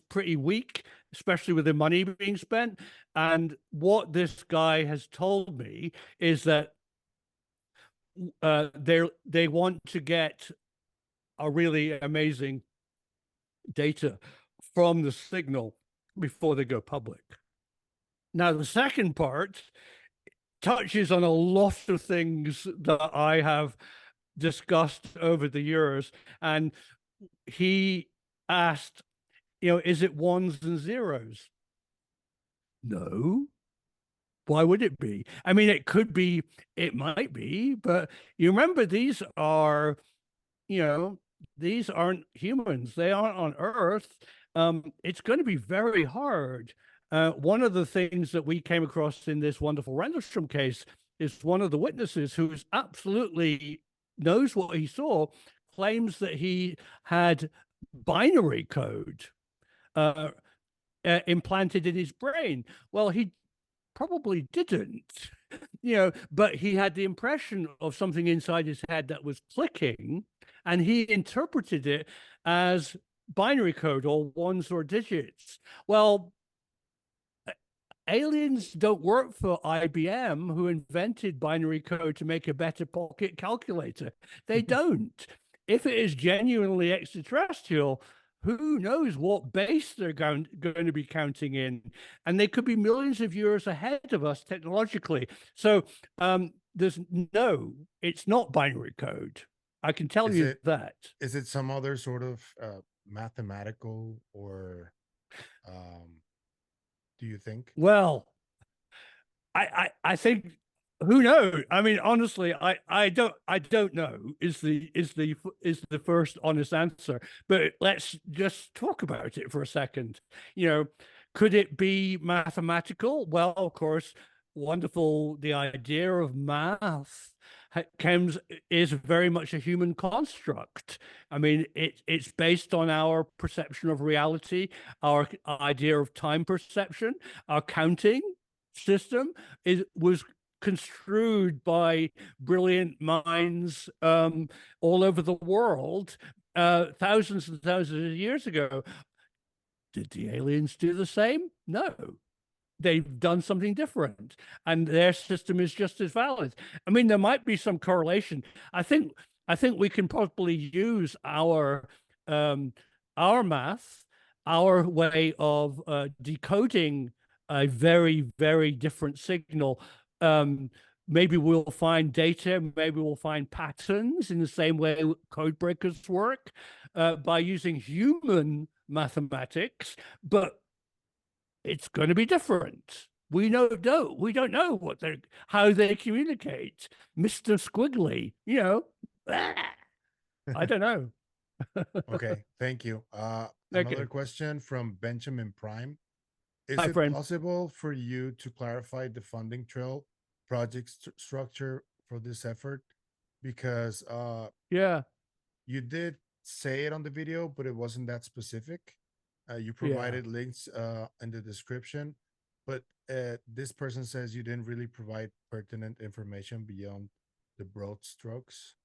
pretty weak, especially with the money being spent. And what this guy has told me is that they want to get a really amazing data from the signal before they go public. Now, the second part touches on a lot of things that I have discussed over the years. And he asked, is it ones and zeros? No. Why would it be? I mean, it could be, it might be, but you remember these aren't humans. They aren't on Earth. It's going to be very hard. One of the things that we came across in this wonderful Rendlestrom case is one of the witnesses who's absolutely knows what he saw, claims that he had binary code implanted in his brain. Well, he probably didn't, but he had the impression of something inside his head that was clicking, and he interpreted it as binary code or ones or digits. Well, aliens don't work for IBM, who invented binary code to make a better pocket calculator. They don't. If it is genuinely extraterrestrial, who knows what base they're going to be counting in? And they could be millions of years ahead of us technologically. So it's not binary code. I can tell you that. Is it some other sort of mathematical or do you think? Well, I think, who knows? I mean, honestly, I don't know is the first honest answer. But let's just talk about it for a second. Could it be mathematical? Well, of course, wonderful. The idea of math is very much a human construct. I mean, it's based on our perception of reality, our idea of time perception, our counting system was construed by brilliant minds all over the world thousands and thousands of years ago. Did the aliens do the same? No. They've done something different, and their system is just as valid. I mean, there might be some correlation. I think we can probably use our math, our way of decoding a very, very different signal. Maybe we'll find data, maybe we'll find patterns in the same way code breakers work by using human mathematics, but it's going to be different. We don't know how they communicate. Mr. Squiggly, I don't know. Okay, thank you. Another question from Benjamin Prime. Is Hi, it friend. possible for you to clarify the funding trail project structure for this effort? Because Yeah, you did say it on the video, but it wasn't that specific. You yeah. provided links in the description, but this person says you didn't really provide pertinent information beyond the broad strokes.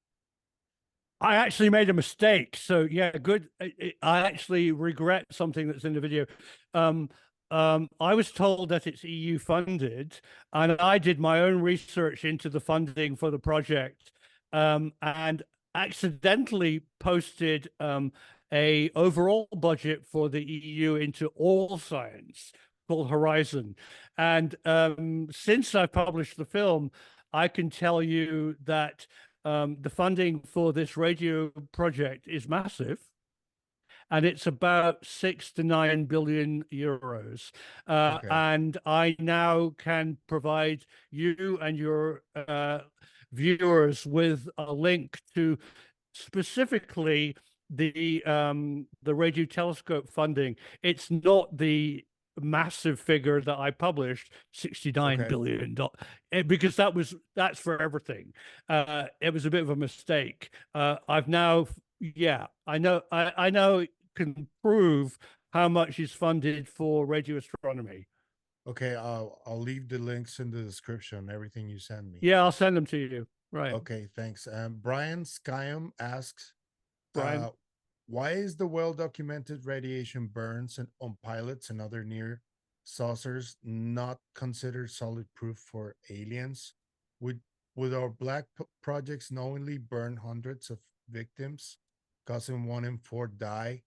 I actually made a mistake. So yeah, good. I actually regret something that's in the video. I was told that it's EU funded, and I did my own research into the funding for the project, and accidentally posted a overall budget for the EU into all science called Horizon. And since I published the film, I can tell you that the funding for this radio project is massive, and it's about 6 to 9 billion euros. Okay. And I now can provide you and your viewers with a link to specifically the radio telescope funding. It's not the massive figure that I published, 69 billion dollars, because that's for everything. It was a bit of a mistake. I've now, I know can prove how much is funded for radio astronomy. Okay, I'll leave the links in the description, everything you send me. Yeah, I'll send them to you. Right. Okay, thanks. Brian Skyum asks, Brian, why is the well-documented radiation burns on pilots and other near saucers not considered solid proof for aliens? Would our black projects knowingly burn hundreds of victims, causing 1 in 4 die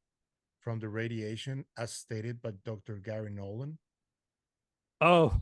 from the radiation, as stated by Dr. Gary Nolan? Oh,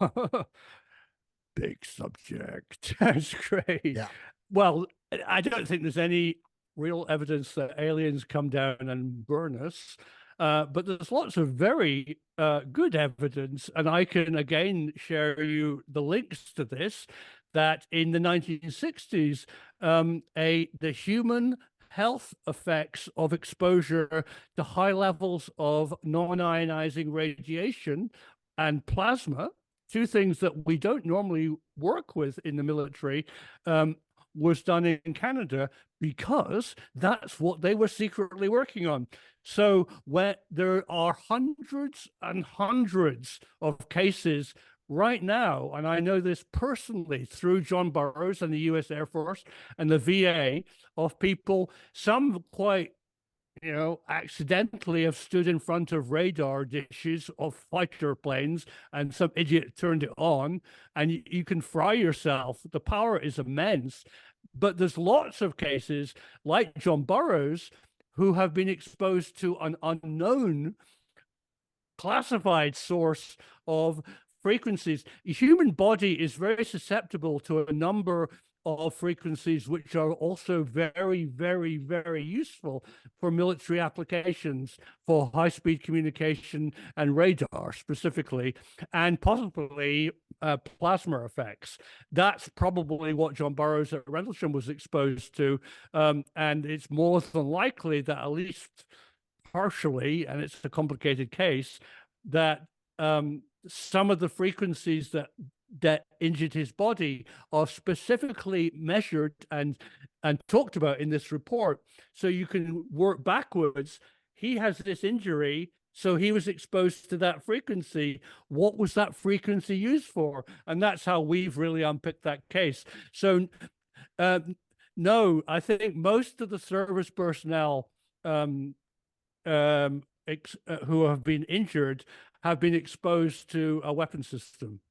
big subject. That's great. Yeah. Well, I don't think there's any real evidence that aliens come down and burn us. But there's lots of very good evidence, and I can again share you the links to this, that in the 1960s, the human health effects of exposure to high levels of non-ionizing radiation and plasma, two things that we don't normally work with in the military, was done in Canada because that's what they were secretly working on. So when there are hundreds and hundreds of cases right now, and I know this personally through John Burroughs and the US Air Force and the VA, of people, some quite accidentally have stood in front of radar dishes of fighter planes and some idiot turned it on, and you can fry yourself. The power is immense. But there's lots of cases like John Burroughs who have been exposed to an unknown classified source of frequencies. The human body is very susceptible to a number of frequencies which are also very, very, very useful for military applications, for high-speed communication and radar specifically, and possibly plasma effects. That's probably what John Burroughs at Rendlesham was exposed to, and it's more than likely that at least partially, and it's a complicated case, that some of the frequencies that that injured his body are specifically measured and talked about in this report. So you can work backwards. He has this injury, so he was exposed to that frequency. What was that frequency used for? And that's how we've really unpicked that case. So no, I think most of the service personnel who have been injured have been exposed to a weapon system.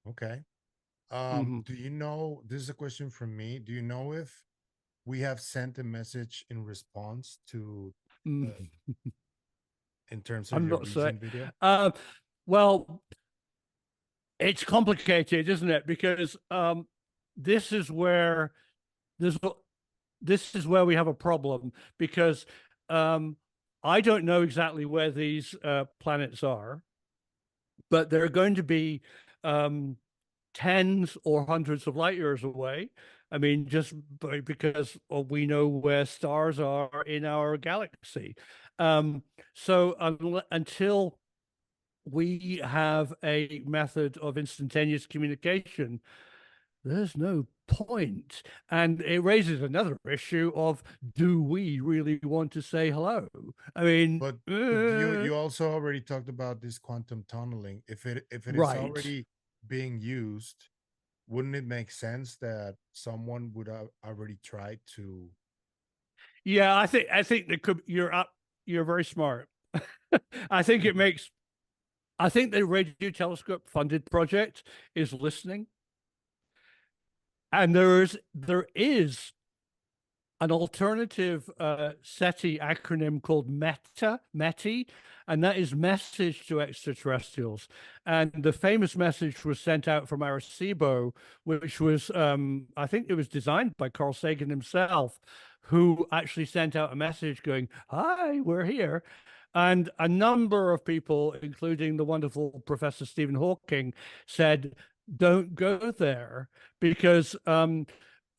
Okay. Mhm. Do you know, this is a question from me. Do you know if we have sent a message in response to Mm. in terms of I'm your not saying. recent video? Well, it's complicated, isn't it? Because this is where there's this is where we have a problem, because I don't know exactly where these planets are, but they're going to be tens or hundreds of light years away. I mean, just because we know where stars are in our galaxy. So until we have a method of instantaneous communication, there's no point. And it raises another issue of, do we really want to say hello? I mean, But you also already talked about this quantum tunneling. If it is right. already being used, wouldn't it make sense that someone would have already tried to? Yeah, I think there could, you're up, you're very smart. I think it makes, I think the radio telescope funded project is listening. And there is an alternative SETI acronym called METI, and that is Message to Extraterrestrials. And the famous message was sent out from Arecibo, which was, I think it was designed by Carl Sagan himself, who actually sent out a message going, "Hi, we're here." And a number of people, including the wonderful Professor Stephen Hawking, said, "Don't go there," because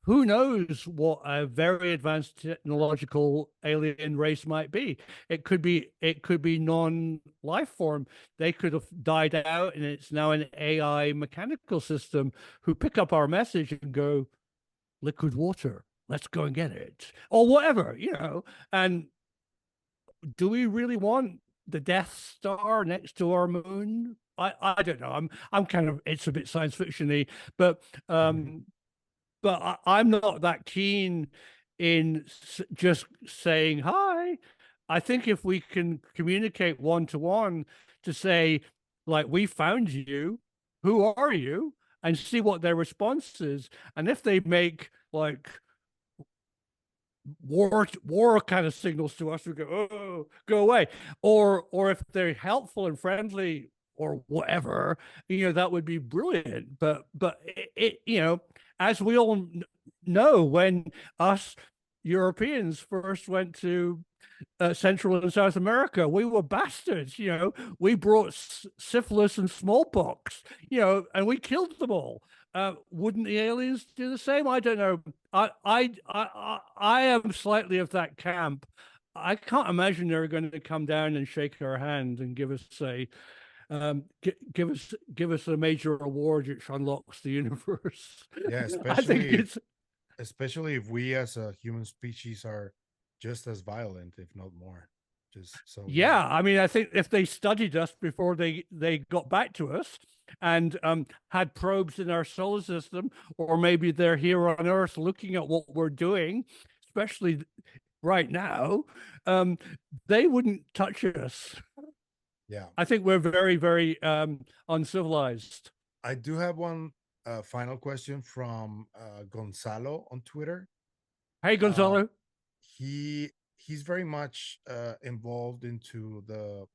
who knows what a very advanced technological alien race might be. It could be non-life form. They could have died out and it's now an AI mechanical system who pick up our message and go, liquid water, let's go and get it, or whatever. And do we really want the Death Star next to our moon? I don't know. I'm kind of, it's a bit science fiction-y, but I'm not that keen in just saying hi. I think if we can communicate one to one to say, like, we found you, who are you, and see what their response is, and if they make like war kind of signals to us, we go, oh, go away, or if they're helpful and friendly or whatever, that would be brilliant. But as we all know, when us Europeans first went to Central and South America, we were bastards. We brought syphilis and smallpox, and we killed them all. Wouldn't the aliens do the same? I don't know. I am slightly of that camp. I can't imagine they're going to come down and shake our hand and give us give us a major award which unlocks the universe. Yeah, I think especially if we as a human species are just as violent, if not more. Just so yeah. Yeah, I mean, I think if they studied us before they got back to us and had probes in our solar system, or maybe they're here on Earth looking at what we're doing, especially right now, they wouldn't touch us. Yeah. I think we're very, very uncivilized. I do have one final question from Gonzalo on Twitter. Hey, Uh, Gonzalo. he's very much involved into the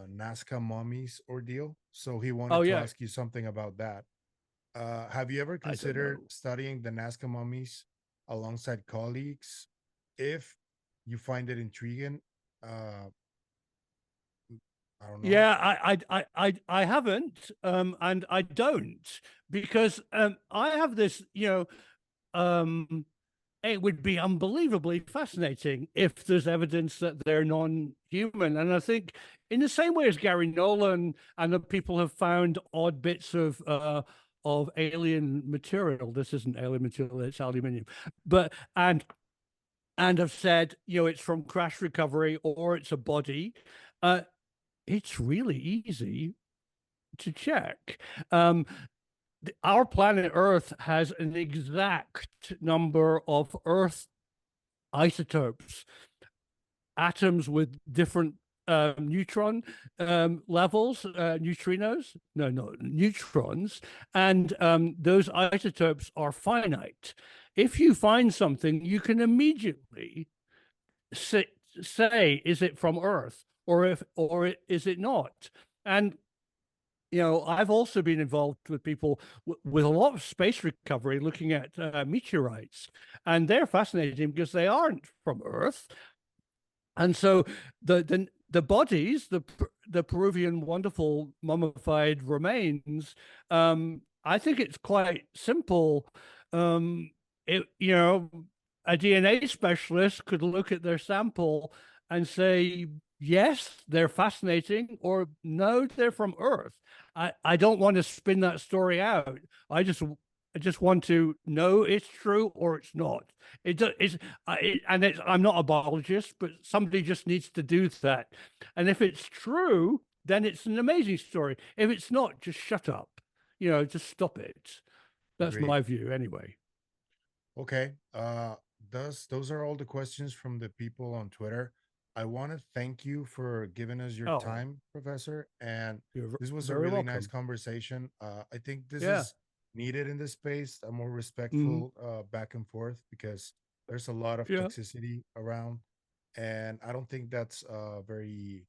Nazca mummies ordeal, so he Oh wanted to yeah, ask you something about that. Have you ever I don't considered know. studying the Nazca mummies alongside colleagues? If you find it intriguing, I don't know. Yeah, I haven't, and I don't, because I have this, um it would be unbelievably fascinating if there's evidence that they're non-human. And I think in the same way as Gary Nolan and the people have found odd bits of alien material. This isn't alien material, it's aluminium. But and have said, it's from crash recovery or it's a body. It's really easy to check. Our planet Earth has an exact number of Earth isotopes, atoms with different neutron levels, neutrinos, no, neutrons, and those isotopes are finite. If you find something, you can immediately say, is it from Earth or is it not? And I've also been involved with people with a lot of space recovery, looking at meteorites, and they're fascinating because they aren't from Earth. And so the bodies, the Peruvian wonderful mummified remains, I think it's quite simple. A DNA specialist could look at their sample and say, yes, they're fascinating, or no, they're from Earth. I don't want to spin that story out. I just want to know it's true or it's not. I'm not a biologist, but somebody just needs to do that. And if it's true, then it's an amazing story. If it's not, just shut up. Just stop it. That's Great. my view, anyway. Okay. Those are all the questions from the people on Twitter. I want to thank you for giving us your time, Professor. And this was a really nice conversation. I think this is needed in this space, a more respectful back and forth, because there's a lot of toxicity around. And I don't think that's very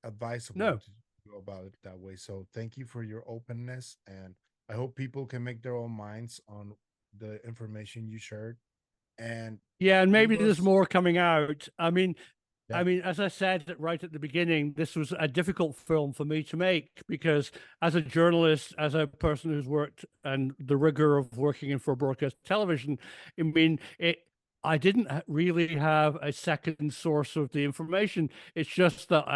advisable to go about it that way. So thank you for your openness. And I hope people can make their own minds on the information you shared. And maybe there's more coming out. I mean, as I said right at the beginning, this was a difficult film for me to make, because as a journalist, as a person who's worked and the rigor of working in for broadcast television, I didn't really have a second source of the information. It's just that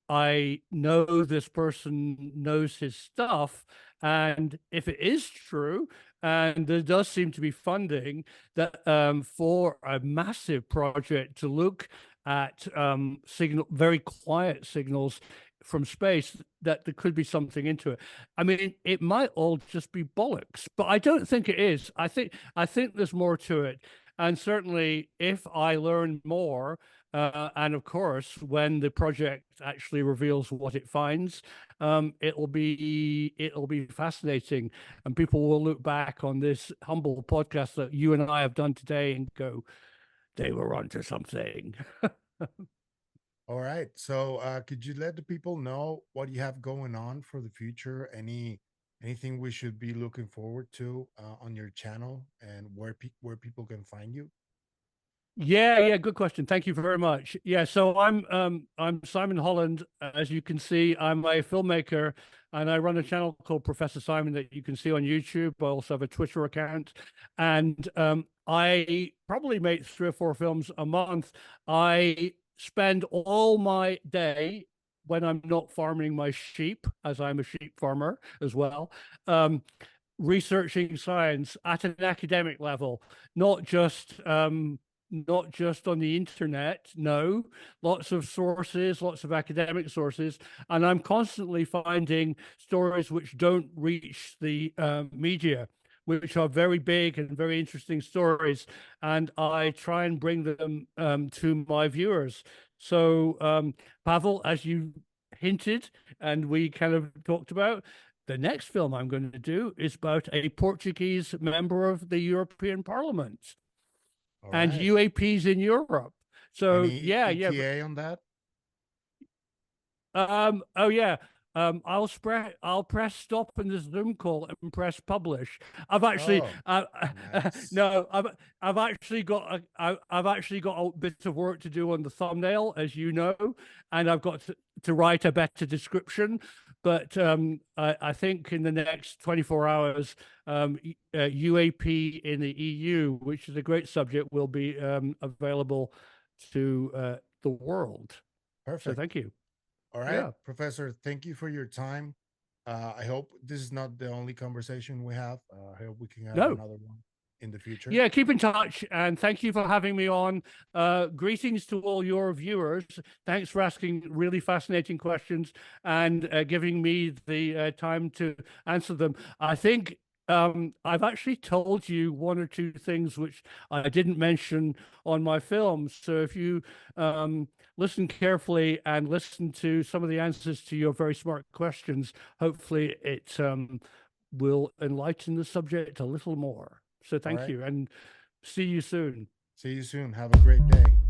I know this person knows his stuff, and if it is true, and there does seem to be funding that for a massive project to look at very quiet signals from space, that there could be something into it. I mean, it might all just be bollocks, but I don't think it is. I think there's more to it. And certainly, if I learn more, and of course, when the project actually reveals what it finds, it'll be fascinating, and people will look back on this humble podcast that you and I have done today and go, they were onto something. All right. So could you let the people know what you have going on for the future? Anything we should be looking forward to on your channel, and where people can find you? Yeah, good question. Thank you very much. Yeah, so I'm Simon Holland. As you can see, I'm a filmmaker, and I run a channel called Professor Simon that you can see on YouTube. I also have a Twitter account, and I probably make 3 or 4 films a month. I spend all my day, when I'm not farming my sheep, as I'm a sheep farmer as well, researching science at an academic level, not just on the internet. No, lots of sources, lots of academic sources, and I'm constantly finding stories which don't reach the media, which are very big and very interesting stories, and I try and bring them to my viewers. So, Pavel, as you hinted, and we kind of talked about, the next film I'm going to do is about a Portuguese member of the European Parliament. And UAPs in Europe. So Any ETA on that? Oh yeah. I'll press stop in the Zoom call and press publish. I've actually nice. no, I've actually got a bit of work to do on the thumbnail, as you know, and I've got to write a better description. But I think in the next 24 hours, UAP in the EU, which is a great subject, will be available to the world. Perfect. So thank you. All right, Yeah. Professor, thank you for your time. I hope this is not the only conversation we have. I hope we can have No. another one in the future. Yeah, keep in touch, and thank you for having me on. Greetings to all your viewers. Thanks for asking really fascinating questions and giving me the time to answer them. I think I've actually told you one or two things which I didn't mention on my film. So if you listen carefully and listen to some of the answers to your very smart questions, hopefully it will enlighten the subject a little more. So thank you, and see you soon. See you soon. Have a great day.